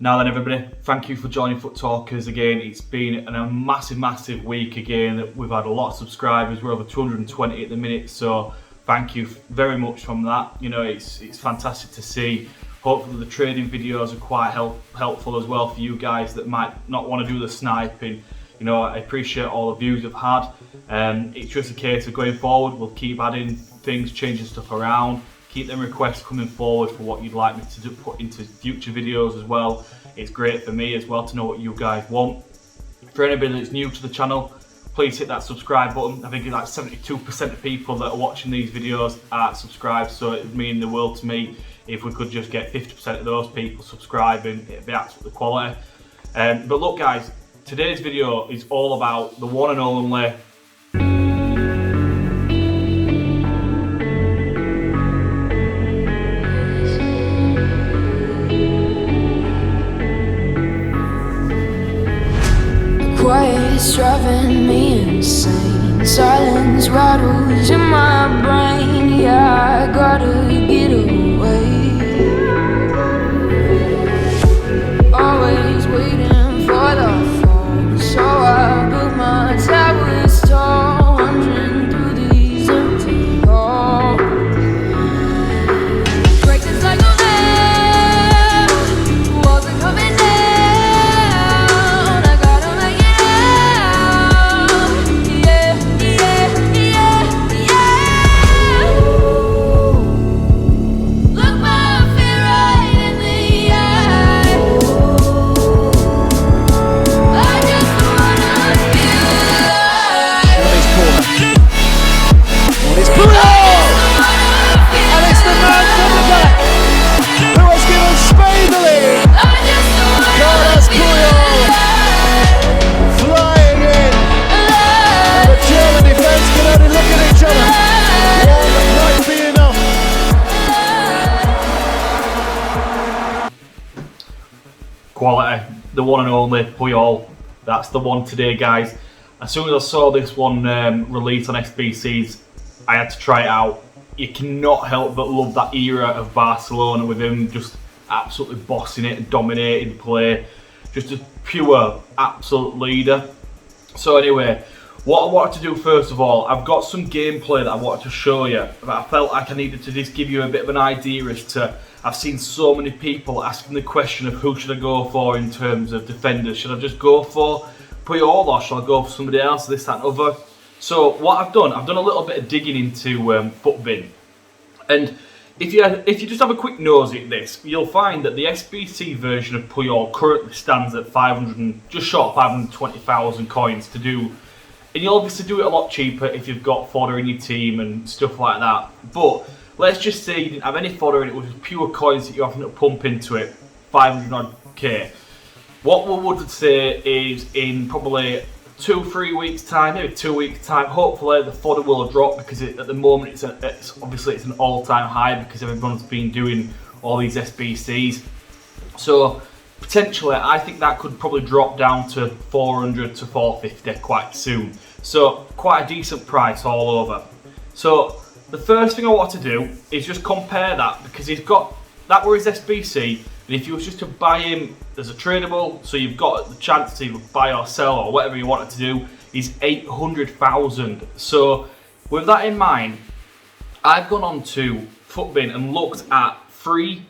Now then, everybody, thank you for joining Foot Talkers again. It's been a massive week again. We've had a lot of subscribers. We're over 220 at the minute, so thank you very much from that. You know, it's fantastic to see. Hopefully the trading videos are quite helpful as well for you guys that might not want to do the sniping. You know, I appreciate all the views I've had. It's just a case of going forward. We'll keep adding things, changing stuff around. Keep them requests coming forward for what you'd like me to put into future videos as well. It's great for me as well to know what you guys want. For anybody that's new to the channel, please hit that subscribe button. I think it's like 72% of people that are watching these videos are subscribed, so it would mean the world to me if we could just get 50% of those people subscribing. It'd be absolutely quality. But look guys, today's video is all about the one and only Quiet's driving me insane. Silence rattles in my brain. Yeah, I gotta get away. Always waiting for the fall, so I built my towers tall, wandering through these empty halls. Breaks the cycle now, walls are coming down. Quality, the one and only Puyol. That's the one today, guys. As soon as I saw this one released on SBCs, I had to try it out. You cannot help but love that era of Barcelona with him just absolutely bossing it and dominating play. Just a pure, absolute leader. So anyway, what I wanted to do first of all, I've got some gameplay that I wanted to show you, but I felt like I needed to just give you a bit of an idea as to, I've seen so many people asking the question of who should I go for in terms of defenders. Should I just go for Puyol or should I go for somebody else, this, that and other? So what I've done a little bit of digging into FUTBIN. And if you just have a quick nose at this, you'll find that the SBC version of Puyol currently stands at 500, just short of 520,000 coins to do. And you'll obviously do it a lot cheaper if you've got fodder in your team and stuff like that. But let's just say you didn't have any fodder and it was pure coins that you're having to pump into it, 500 odd K. What we would say is in probably 2-3 weeks time, maybe 2 weeks time, hopefully the fodder will drop because at the moment it's obviously an all-time high because everyone's been doing all these SBCs. So potentially I think that could probably drop down to 400 to 450 quite soon. So quite a decent price all over. So the first thing I want to do is just compare that because he's got, that were his SBC, and if you was just to buy him as a tradable, so you've got the chance to either buy or sell or whatever you wanted to do, is 800,000. So with that in mind, I've gone on to FUTBIN and looked at 3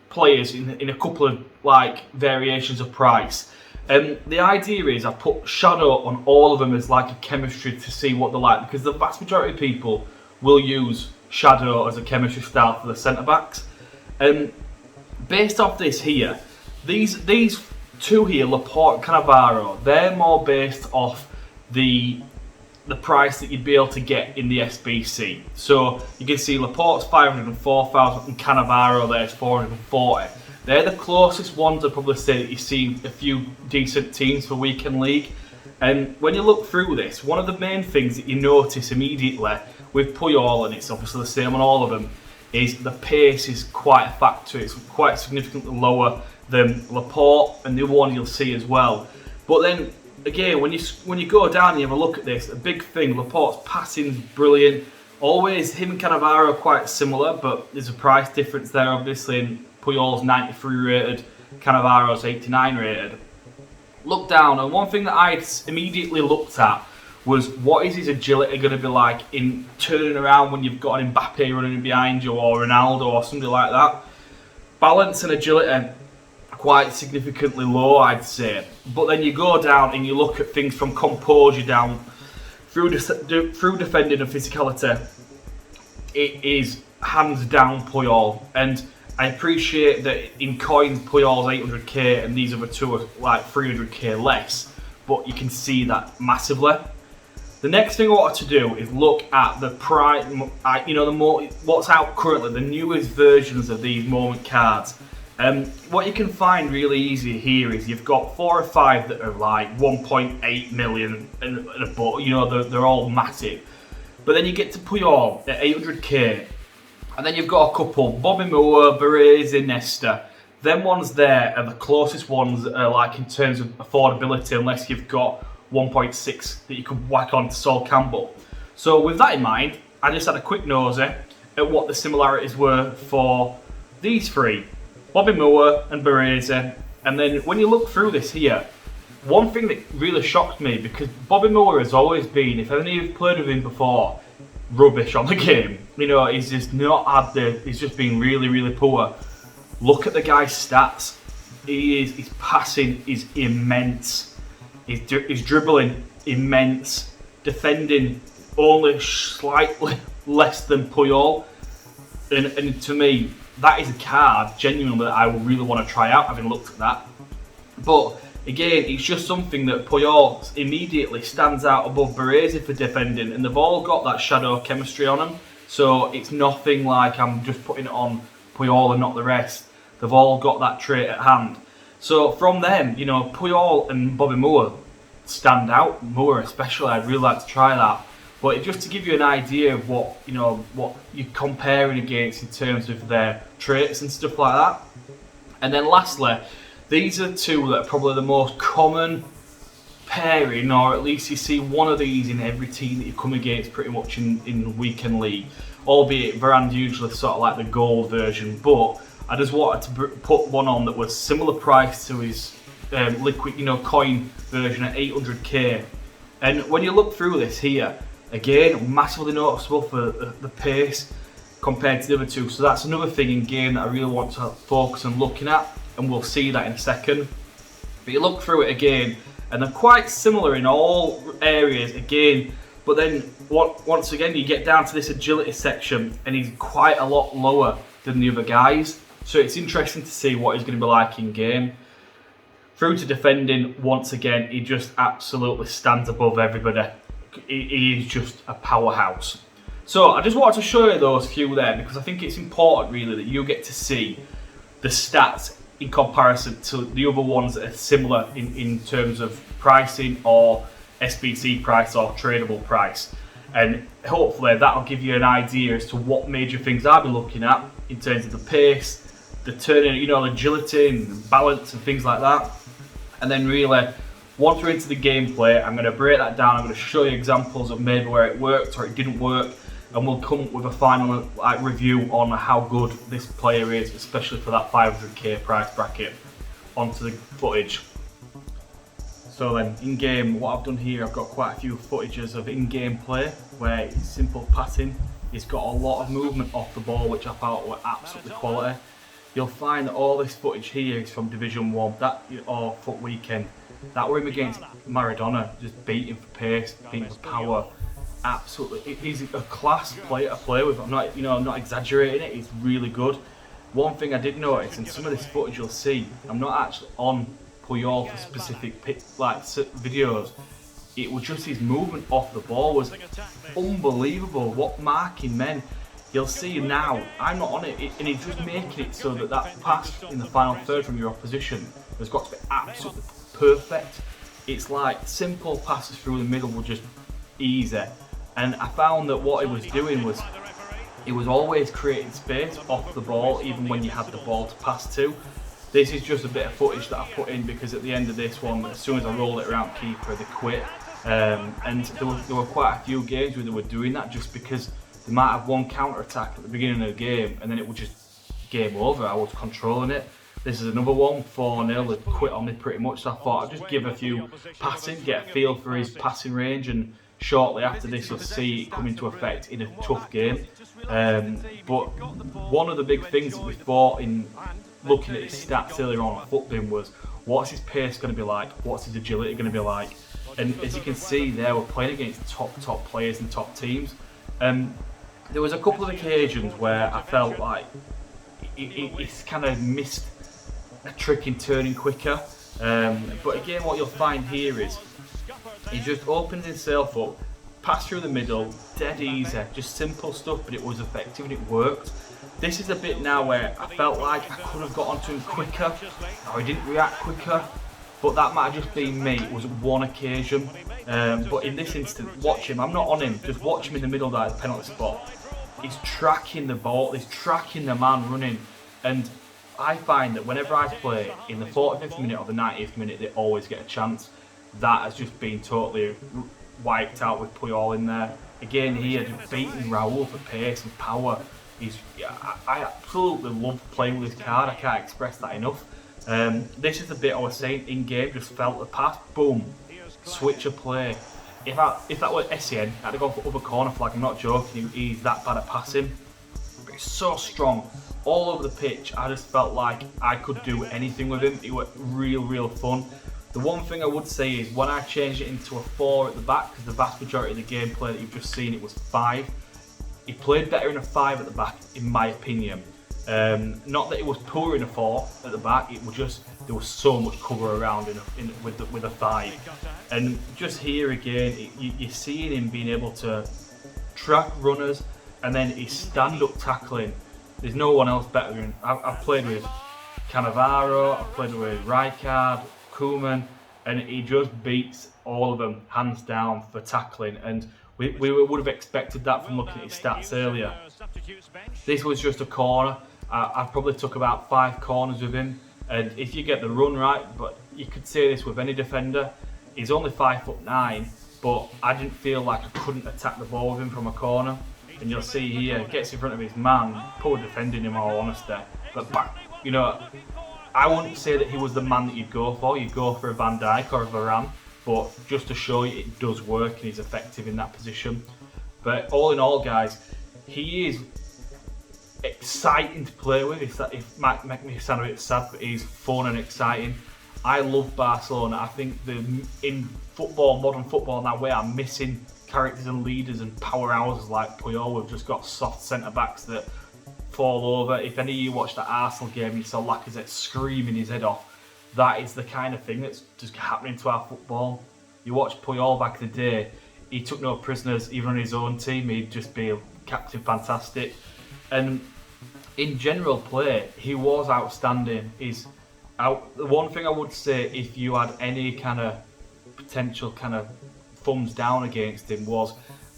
players in a couple of like variations of price. And the idea is I put shadow on all of them as like a chemistry to see what they're like, because the vast majority of people will use shadow as a chemistry style for the centre backs. And based off this here, these 2 here, Laporte and Cannavaro, they're more based off the price that you'd be able to get in the SBC. So you can see Laporte's 504,000 and Cannavaro there's 440. They're the closest ones I'd probably say that you see a few decent teams for weekend league. And when you look through this, one of the main things that you notice immediately with Puyol, and it's obviously the same on all of them, is the pace is quite a factor. It's quite significantly lower than Laporte, and the other one you'll see as well. But then again, when you go down and you have a look at this, a big thing, Laporte's passing's brilliant. Always, him and Cannavaro are quite similar, but there's a price difference there obviously, and Puyol's 93 rated Cannavaro's 89 rated. Looked down, and one thing that I immediately looked at was, what is his agility going to be like in turning around when you've got an Mbappe running behind you, or Ronaldo, or something like that. Balance and agility quite significantly low, I'd say. But then you go down and you look at things from composure down through defending and physicality. It is hands down Puyol, and I appreciate that in coins Puyol's 800k and these other two are like 300k less, but you can see that massively. The next thing I wanted to do is look at the what's out currently, the newest versions of these moment cards. What you can find really easy here is you've got 4 or 5 that are like 1.8 million and above, you know, they're all massive. But then you get to Puyol at 800k, and then you've got a couple, Bobby Moore, Baresi, Nesta. Them ones there are the closest ones like in terms of affordability, unless you've got 1.6 that you could whack on to Sol Campbell. So with that in mind, I just had a quick nosy at what the similarities were for these three, Bobby Moore and Baresi. And then when you look through this here, one thing that really shocked me, because Bobby Moore has always been, if any of you've played with him before, rubbish on the game. You know, he's just not had he's just been really, really poor. Look at the guy's stats. His passing is immense. His dribbling, immense. Defending, only slightly less than Puyol. And to me, that is a card, genuinely, that I really want to try out, having looked at that. But again, it's just something that Puyol immediately stands out above Baresi for defending, and they've all got that shadow chemistry on them. So it's nothing like I'm just putting it on Puyol and not the rest. They've all got that trait at hand. So from them, you know, Puyol and Bobby Moore stand out. Moore especially, I'd really like to try that. But just to give you an idea of what you're comparing against in terms of their traits and stuff like that. And then lastly, these are two that are probably the most common pairing, or at least you see one of these in every team that you come against pretty much in weekend league. Albeit Varane usually sort of like the gold version, but I just wanted to put one on that was similar price to his liquid, coin version at 800k. And when you look through this here, again, massively noticeable for the pace compared to the other two. So that's another thing in game that I really want to focus on looking at, and we'll see that in a second. But you look through it again, and they're quite similar in all areas again. But then once again, you get down to this agility section, and he's quite a lot lower than the other guys. So it's interesting to see what he's going to be like in game. Through to defending, once again, he just absolutely stands above everybody. He is just a powerhouse. So I just wanted to show you those few there, because I think it's important really that you get to see the stats in comparison to the other ones that are similar in terms of pricing, or SBC price, or tradable price. And hopefully that'll give you an idea as to what major things I'll be looking at in terms of the pace, the turning, agility and balance and things like that. And then really, once we're into the gameplay, I'm going to break that down. I'm going to show you examples of maybe where it worked or it didn't work, and we'll come up with a final review on how good this player is, especially for that 500k price bracket. Onto the footage. So then, in game, what I've done here, I've got quite a few footages of in-game play where it's simple passing. He's got a lot of movement off the ball, which I thought were absolutely quality. You'll find that all this footage here is from Division 1 or Foot Weekend. That were him against Maradona, just beating for pace, beating for power. Absolutely, he's a class player to play with. I'm not exaggerating it. He's really good. One thing I did notice in some of this footage, you'll see, I'm not actually on Puyol for specific videos. It was just his movement off the ball was unbelievable. What marking men. You'll see now, I'm not on it, and he's just making it so that pass in the final third from your opposition has got to be absolutely perfect. It's like simple passes through the middle were just easy. And I found that what he was doing was, he was always creating space off the ball, even when you had the ball to pass to. This is just a bit of footage that I put in because at the end of this one, as soon as I rolled it around keeper, they quit. And there were quite a few games where they were doing that, just because they might have one counter attack at the beginning of the game and then it would just game over. I was controlling it. This is another one, 4-0, they've quit on me pretty much, so I thought I'd just give a few passing, get a feel for his passing range, and shortly after this you'll see it come into effect in a tough game. But one of the big things that we thought in looking at his stats earlier on FUTBIN was, what's his pace going to be like, what's his agility going to be like? And as you can see there, we're playing against top players and top teams. There was a couple of occasions where I felt like he's kind of missed a trick in turning quicker. But again, what you'll find here is he just opens himself up, pass through the middle, dead easy, just simple stuff, but it was effective and it worked. This is a bit now where I felt like I could have got onto him quicker, or he didn't react quicker, but that might have just been me. It was one occasion. But in this instance, watch him, I'm not on him, just watch him in the middle of that penalty spot. He's tracking the ball, he's tracking the man running, and I find that whenever I play in the 45th minute or the 90th minute, they always get a chance. That has just been totally wiped out with Puyol in there. Again here, just beating Raul for pace and power. I absolutely love playing with this card, I can't express that enough. This is the bit I was saying in game, just felt the pass, boom, switch of play. If that were SEN, I'd have gone for other corner flag, I'm not joking, he's that bad at passing. But he's so strong, all over the pitch. I just felt like I could do anything with him. It was real fun. The one thing I would say is when I changed it into a 4 at the back, because the vast majority of the gameplay that you've just seen, it was 5. He played better in a 5 at the back, in my opinion. Not that it was poor in a 4 at the back, it was just there was so much cover around with a 5. And just here again, you're seeing him being able to track runners, and then his stand-up tackling. There's no one else better than him. I've played with Cannavaro, I've played with Rijkaard, Koeman, and he just beats all of them hands down for tackling. And we would have expected that from looking at his stats earlier. This was just a corner. I probably took about 5 corners with him, and if you get the run right, but you could say this with any defender, he's only 5'9", but I didn't feel like I couldn't attack the ball with him from a corner. And you'll see here, gets in front of his man, poor defending him, all honesty. But bang, you know, I wouldn't say that he was the man that you'd go for. You'd go for a Van Dijk or a Varane, but just to show you it does work and he's effective in that position. But all in all, guys, he is exciting to play with. It might make me sound a bit sad, but he's fun and exciting. I love Barcelona. I think in football, modern football now, we are missing characters and leaders and powerhouses like Puyol. We've just got soft centre backs that fall over. If any of you watched that Arsenal game, you saw Lacazette screaming his head off. That is the kind of thing that's just happening to our football. You watch Puyol back in the day, he took no prisoners, even on his own team. He'd just be captain fantastic. And in general play, he was outstanding. The one thing I would say, if you had any kind of potential kind of thumbs down against him, was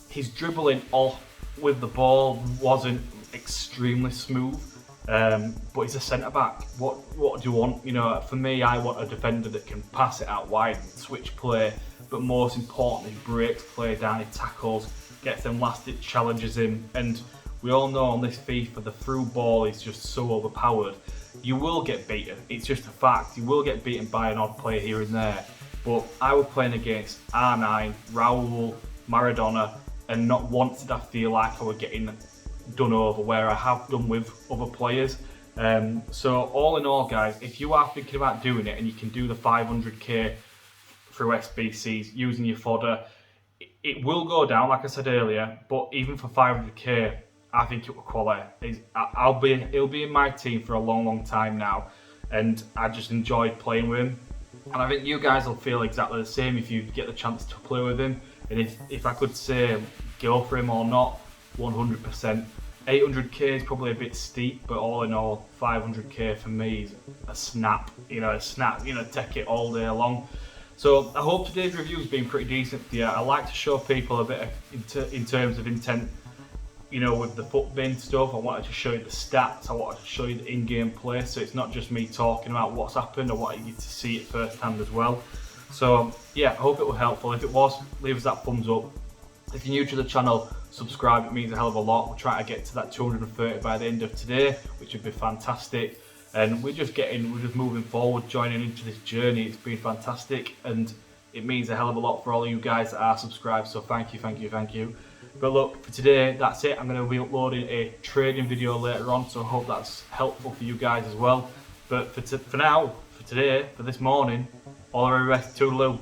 his dribbling off with the ball wasn't extremely smooth. But he's a centre back. What do you want? You know, for me, I want a defender that can pass it out wide and switch play, but most importantly, breaks play down, he tackles, gets them last ditch challenges in. And we all know on this FIFA, the through ball is just so overpowered. You will get beaten. It's just a fact. You will get beaten by an odd player here and there. But I was playing against R9, Raul, Maradona, and not once did I feel like I was getting done over, where I have done with other players. So all in all, guys, if you are thinking about doing it and you can do the 500k through SBCs using your fodder, it will go down, like I said earlier, but even for 500k, I think it will qualify. He'll be in my team for a long time now, and I just enjoyed playing with him. And I think you guys will feel exactly the same if you get the chance to play with him. And if I could say go for him or not, 100%. 800k is probably a bit steep, but all in all, 500k for me is a snap. You know, take it all day long. So I hope today's review has been pretty decent for you. I like to show people a bit in terms of intent. You know, with the FUTBIN stuff, I wanted to show you the stats, I wanted to show you the in-game play, so it's not just me talking about what's happened, I wanted you to see it firsthand as well. So yeah, I hope it was helpful. If it was, leave us that thumbs up. If you're new to the channel, subscribe, it means a hell of a lot. We'll try to get to that 230 by the end of today, which would be fantastic. and we're just moving forward, joining into this journey. It's been fantastic, and it means a hell of a lot for all of you guys that are subscribed. So thank you. But look, for today, that's it. I'm going to be uploading a trading video later on, so I hope that's helpful for you guys as well. But for today, for this morning, all the rest, toodaloo.